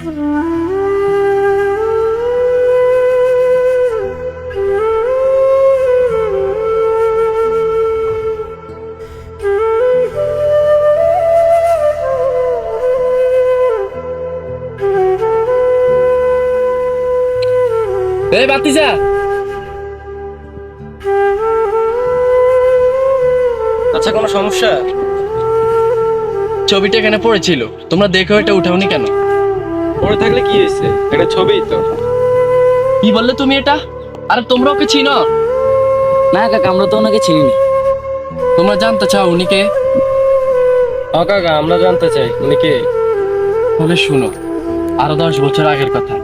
এই বাতিজা, আচ্ছা, কোনো সমস্যা? ছবিটা এখানে পড়েছিল, তোমরা দেখো, এটা উঠাওনি কেন? পড়ে থাকলে কি হয়েছে, এটা ছবিই তো। কি বললে তুমি এটা? আরে তোমরা ওকে চিনো? না কাকা, আমরা তো ওনাকে চিনি না। তোমরা জানতে চাও উনি কে? হ্যাঁ কাকা, আমরা জানতে চাই উনি কে। তাহলে শুনো, আরো 10 বছর আগের কথা।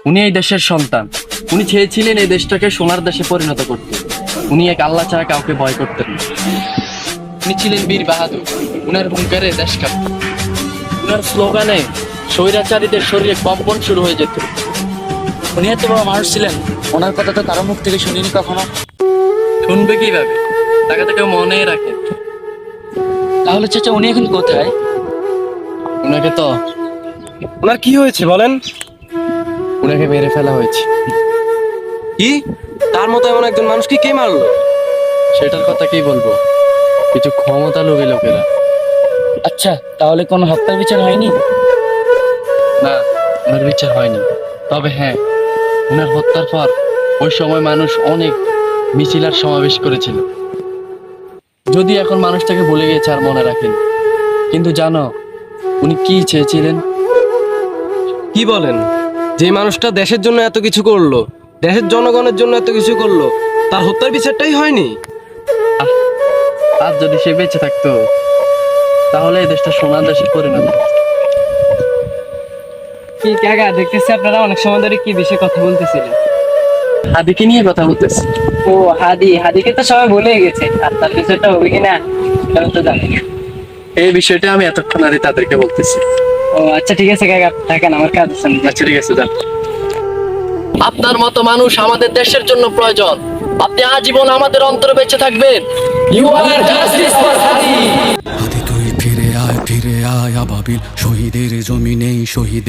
উনি এই দেশের সন্তান। উনি চেয়েছিলেন এই দেশটাকে সোনার দেশে পরিণত করতে। উনি এক আল্লাহ ছাড়া কাউকে ভয় করতেন না। উনি ছিলেন বীর বাহাদুর। উনার হুঙ্কারে দেশ কাঁপত। উনার স্লোগানে স্বৈরাচারীদের শরীরে কম্পন শুরু হয়ে যেত। উনি এত বড় মানুষ ছিলেন, ওনার কথা তো কারো মুখ থেকে শুনিনি কখনো। শুনবে কিভাবে? তাকে তো কেউ মনে রাখে। তাহলে চাচা উনি এখন কোথায়? উনাকে তো ওনার কি হয়েছে বলেন? উনাকে মেরে ফেলা হয়েছে। কি? তার মতো এমন একজন মানুষকে কে মারলো? সেটার কথা কি বলবো, কিছু ক্ষমতা লোভী লোকেরা। আচ্ছা, তাহলে কোনো হত্যার বিচার হয়নি? না, ওনার বিচার হয়নি। তবে হ্যাঁ, উনার হত্যার পর ওই সময় মানুষ অনেক মিছিল আর সমাবেশ করেছিল। যদি এখন মানুষটাকে ভুলে গেছে আর মনে রাখেন, কিন্তু জানো উনি কি চেয়েছিলেন? কি বলেন? যে মানুষটা দেশের জন্য এত কিছু করলো, দেশের জনগণের জন্য এত কিছু করলো, তার হত্যার বিচারটাই হয়নি? আর যদি সে বেঁচে থাকতো, তাহলে এই দেশটা সোনার দেশে পরিণত হতো। কি কাকা, দেখতেছি আপনারা অনেক সময় ধরে কি বিষয়ে কথা বলতেছিলেন? হাদিকে নিয়ে কথা বলতেছি। ও হাদিকে তো সবাই ভুলে গেছে, আর তার বিষয়টা হবে কিনা সেটা তো জানি না। এই বিষয়টা আমি এতক্ষণ আগে তাদেরকে বলতেছি। ও আচ্ছা, ঠিক আছে কাকা, থাকেন, আমার কাজ আছে। আচ্ছা ঠিক আছে, যান। আপনার মতো মানুষ আমাদের দেশের জন্য প্রয়োজন। আপনি আজীবন আমাদের অন্তরে বেঁচে থাকবেন। ইউ আর জাস্টিস ফর হাদি। হাদি তুই ফিরে আয় আবাবিল, শহীদের জমিনেই শহীদের